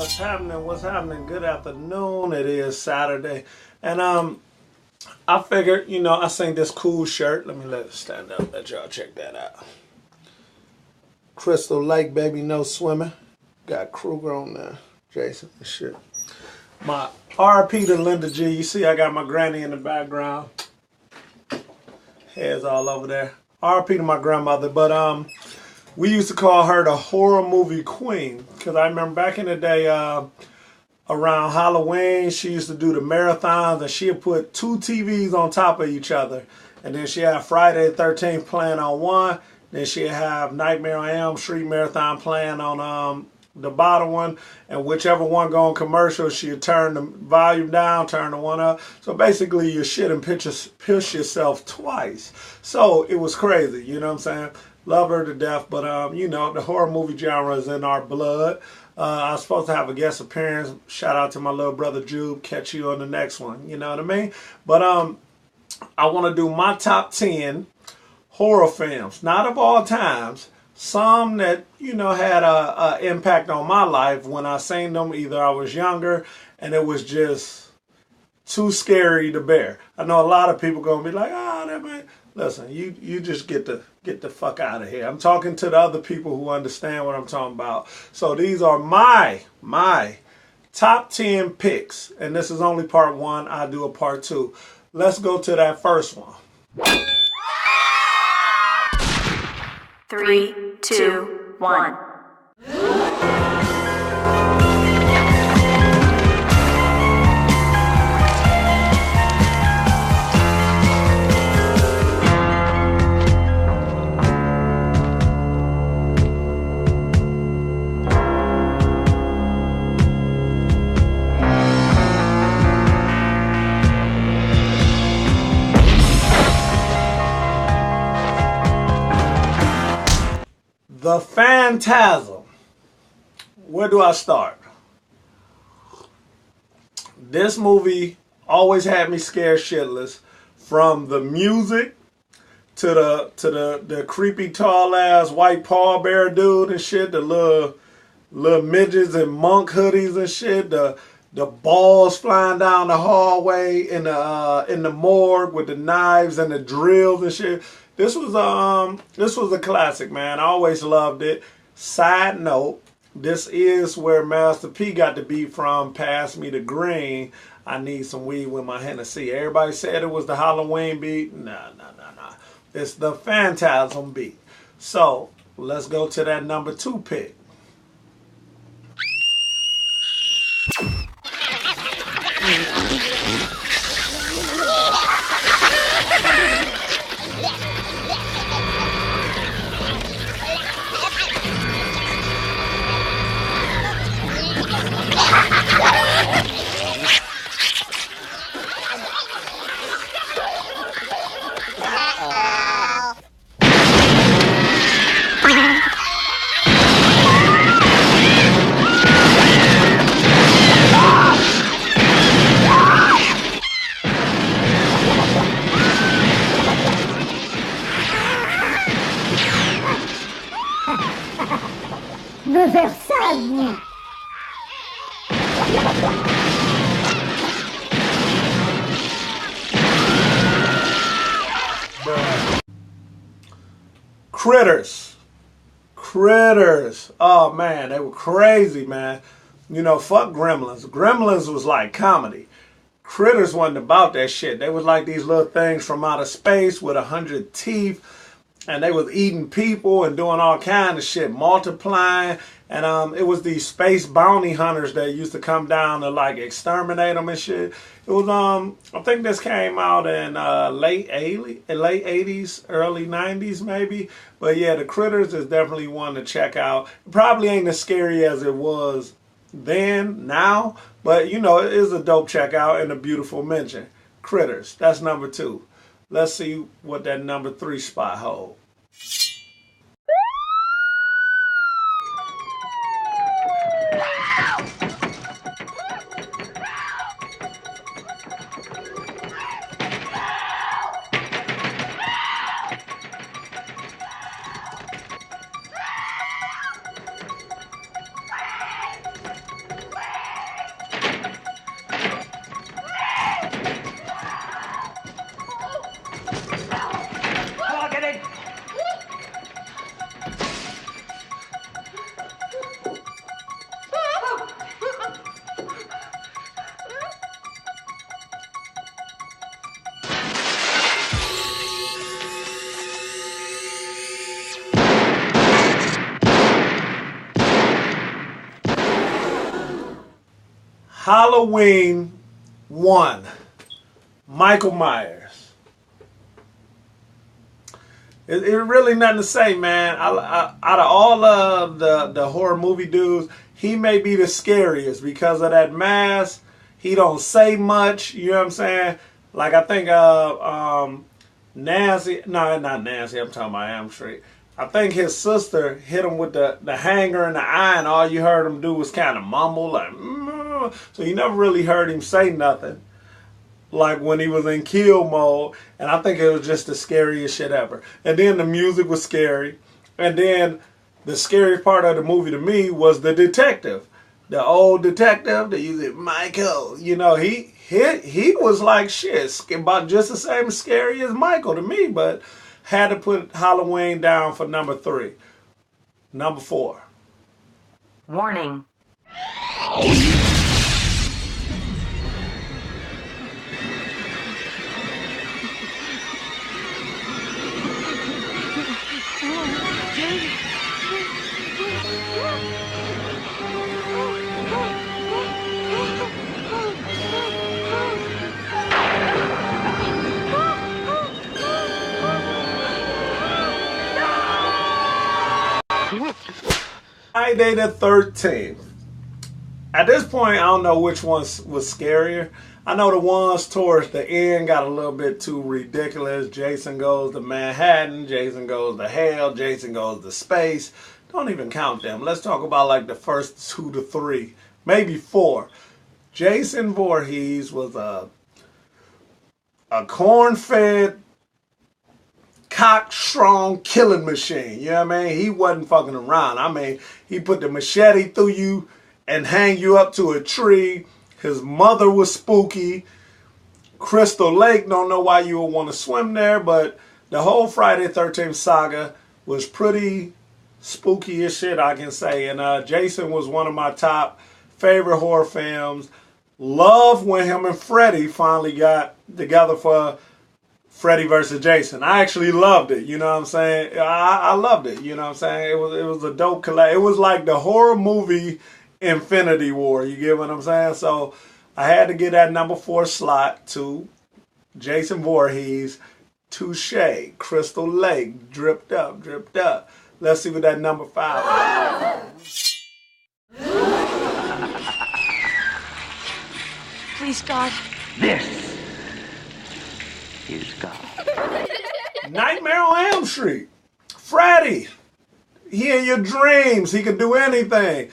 What's happening? What's happening? Good afternoon. It is Saturday. And I figured, I seen this cool shirt. Let me stand up, let y'all check that out. Crystal Lake, baby, no swimming. Got Kruger on there. Jason and shit. My RP to Linda G. You see I got my granny in the background. Hair's all over there. RP to my grandmother. But we used to call her the horror movie queen. Because I remember back in the day, around Halloween, she used to do the marathons. And she'd put 2 TVs on top of each other. And then she'd have Friday the 13th playing on one. Then she'd have Nightmare on Elm Street marathon playing on the bottom one. And whichever one going commercial, she'd turn the volume down, turn the one up. So basically, you shit and piss yourself twice. So it was crazy, you know what I'm saying? Love her to death, but the horror movie genre is in our blood. I was supposed to have a guest appearance. Shout out to my little brother Jude. Catch you on the next one. You know what I mean? But I want to do my top 10 horror films, not of all times. Some that had a impact on my life when I seen them. Either I was younger and it was just too scary to bear. I know a lot of people gonna be like, that man. Listen, you just get the fuck out of here. I'm talking to the other people who understand what I'm talking about. So these are my top 10 picks, and this is only part 1. I'll do a part 2. Let's go to that first one. 3, 2, 1. The Phantasm. Where do I start? This movie always had me scared shitless, from the music to the creepy tall ass white pallbearer dude and shit, the little midgets in monk hoodies and shit, the balls flying down the hallway in the morgue with the knives and the drills and shit. This was a classic, man. I always loved it. Side note, this is where Master P got the beat from. Pass me the green. I need some weed with my Hennessy. Everybody said it was the Halloween beat. Nah. It's the Phantasm beat. So let's go to that number 2 pick. Le Versailles. Critters. Oh man, they were crazy, man. Fuck Gremlins. Gremlins was like comedy. Critters wasn't about that shit. They was like these little things from outer space with 100 teeth. And they was eating people and doing all kind of shit, multiplying. And it was these space bounty hunters that used to come down to like exterminate them and shit. It was I think this came out in late 80s, early 90s maybe. But yeah, the Critters is definitely one to check out. It probably ain't as scary as it was then, now. But it is a dope check out and a beautiful mention. Critters, that's number 2. Let's see what that number 3 spot holds. Halloween 1. Michael Myers. It really nothing to say, man. Out of all of the horror movie dudes, he may be the scariest because of that mask. He don't say much. You know what I'm saying? Like I think Nancy. No, not Nancy. I'm talking about Elm Street. I think his sister hit him with the hanger in the eye, and all you heard him do was kind of mumble like. So you never really heard him say nothing. Like when he was in kill mode, and I think it was just the scariest shit ever. And then the music was scary, and then the scariest part of the movie to me was the detective, the old detective. That you said Michael, you know, he was like shit, about just the same scary as Michael to me, but had to put Halloween down for number 3. Number 4. Warning. Friday the 13th. At this point, I don't know which one was scarier. I know the ones towards the end got a little bit too ridiculous. Jason goes to Manhattan. Jason goes to hell. Jason goes to space. Don't even count them. Let's talk about like the first 2 to 3, maybe 4. Jason Voorhees was a corn-fed, cock-strong killing machine. You know what I mean? He wasn't fucking around. I mean, he put the machete through you and hang you up to a tree. His mother was spooky. Crystal Lake, don't know why you would want to swim there, but the whole Friday the 13th saga was pretty spooky as shit, I can say. And Jason was one of my top favorite horror films. Love when him and Freddy finally got together for Freddy versus Jason. I actually loved it, you know what I'm saying? I loved it, you know what I'm saying? It was a dope collab. It was like the horror movie Infinity War, you get what I'm saying? So I had to get that number 4 slot to Jason Voorhees, Touche, Crystal Lake, dripped up, dripped up. Let's see what that number 5 is. Please, God. This is God. Nightmare on Elm Street. Freddy. He in your dreams. He can do anything.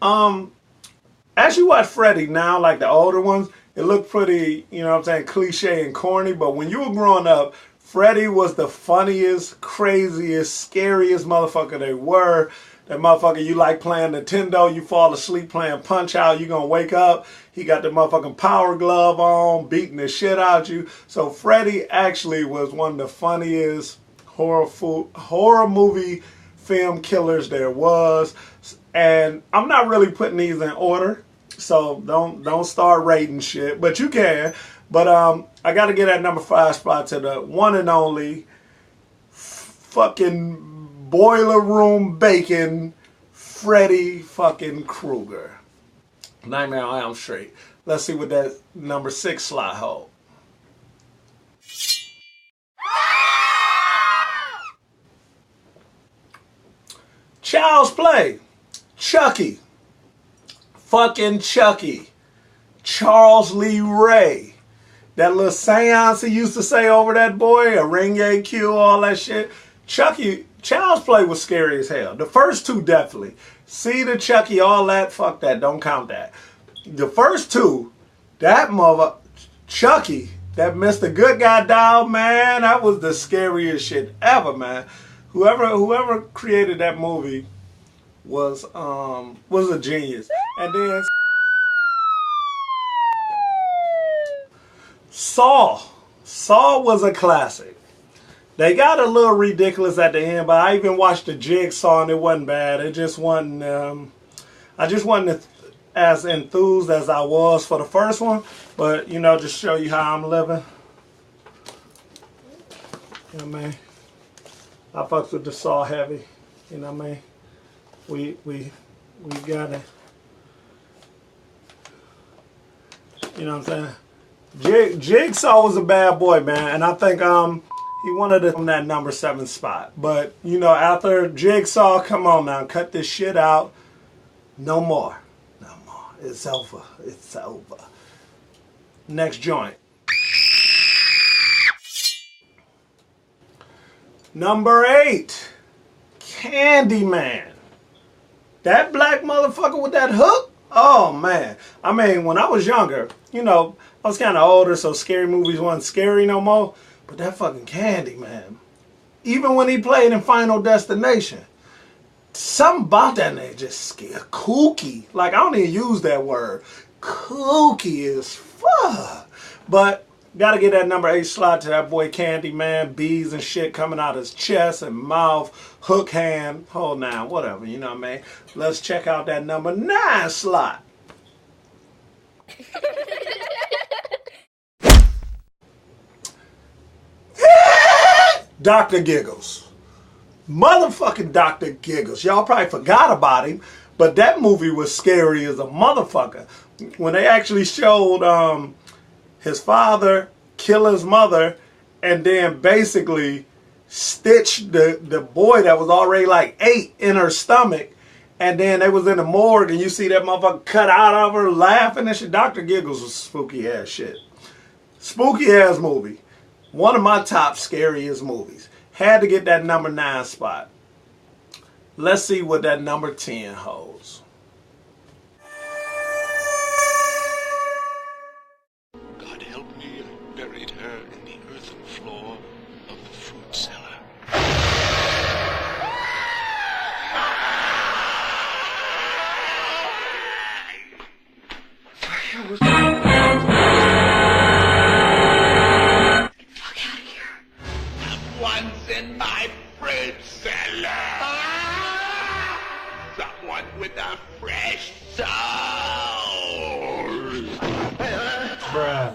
As you watch Freddy now, like the older ones, it looked pretty, you know what I'm saying, cliche and corny. But when you were growing up, Freddy was the funniest, craziest, scariest motherfucker they were. That motherfucker, you like playing Nintendo, you fall asleep playing Punch Out, you gonna wake up, he got the motherfucking power glove on, beating the shit out you. So Freddy actually was one of the funniest horror movie film killers there was. And I'm not really putting these in order, so don't start rating shit, but you can. But I gotta get that number 5 spot to the one and only fucking boiler room bacon Freddy fucking Krueger. Nightmare on Elm Street. Let's see what that number 6 slot hold. Child's Play. Chucky. Fucking Chucky. Charles Lee Ray. That little seance he used to say over that boy, a ring Q, all that shit. Chucky, Child's Play was scary as hell. The first 2 definitely. See the Chucky, all that, fuck that, don't count that. The first 2, that mother, Chucky, that Mr. Good Guy doll, man, that was the scariest shit ever, man. Whoever created that movie was a genius. And then Saw was a classic. They got a little ridiculous at the end, but I even watched the Jigsaw and it wasn't bad. It just wasn't. I just wasn't as enthused as I was for the first one. But you know, just show you how I'm living. You know what I mean? I fucks with the Saw heavy. You know what I mean? We got it. You know what I'm saying? Jigsaw was a bad boy, man, and I think he wanted it from that number 7 spot. But you know, after Jigsaw, come on now, cut this shit out. No more. No more. It's over. It's over. Next joint. Number 8. Candyman. That black motherfucker with that hook? Oh, man. I mean, when I was younger, you know, I was kind of older, so scary movies wasn't scary no more. But that fucking Candyman. Even when he played in Final Destination, something about that nigga just scared. Kooky. Like, I don't even use that word. Kooky as fuck. But gotta get that number 8 slot to that boy Candyman. Bees and shit coming out his chest and mouth. Hook hand. Hold down. Whatever. You know what I mean? Let's check out that number 9 slot. Dr. Giggles. Motherfucking Dr. Giggles. Y'all probably forgot about him, but that movie was scary as a motherfucker. When they actually showed his father kill his mother and then basically stitch the boy that was already like 8 in her stomach, and then they was in the morgue and you see that motherfucker cut out of her laughing and shit. Dr. Giggles was spooky ass shit. Spooky ass movie. One of my top scariest movies. Had to get that number 9 spot. Let's see what that number 10 holds. God help me, I buried her in the earthen floor of the fruit cellar. In my fruit cellar. Someone with a fresh soul. Bruh.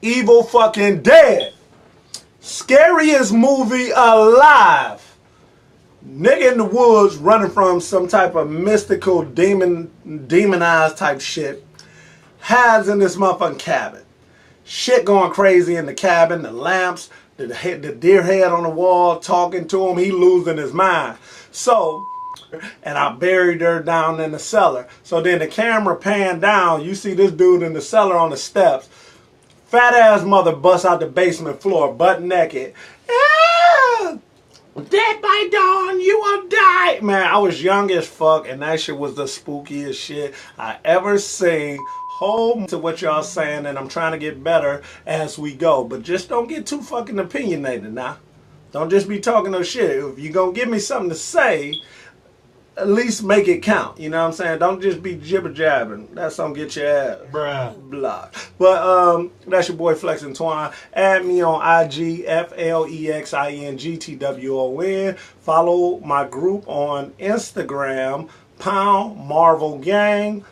Evil fucking Dead. Scariest movie alive. Nigga in the woods running from some type of mystical demonized type shit. Hides in this motherfucking cabin. Shit going crazy in the cabin, the lamps, the deer head on the wall talking to him. He losing his mind. So, and I buried her down in the cellar. So then the camera panned down. You see this dude in the cellar on the steps. Fat ass mother busts out the basement floor, butt naked. Ah! Dead by dawn, you will die. Man, I was young as fuck, and that shit was the spookiest shit I ever seen. Hold to what y'all saying, and I'm trying to get better as we go. But just don't get too fucking opinionated now. Don't just be talking no shit. If you gonna give me something to say, at least make it count. You know what I'm saying? Don't just be jibber jabbing. That's gonna get your ass blocked. But that's your boy Flex and Twine. Add me on IG, FLEXINGTWON. Follow my group on Instagram, Pound Marvel Gang.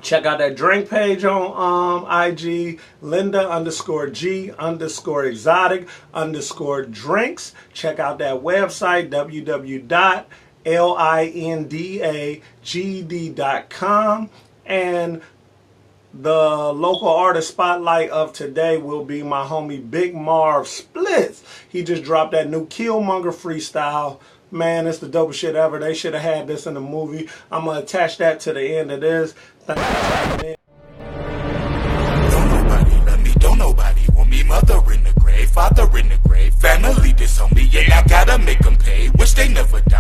Check out that drink page on IG, Linda_G_exotic_drinks. Check out that website, www.lindagd.com. And the local artist spotlight of today will be my homie Big Marv Splits. He just dropped that new Killmonger freestyle. Man, it's the dopest shit ever. They should have had this in the movie. I'm going to attach that to the end of this. Thank you for tuning in. Don't nobody love me, don't nobody want me. Mother in the grave, father in the grave. Family disown me, and I gotta make them pay. Wish they never died.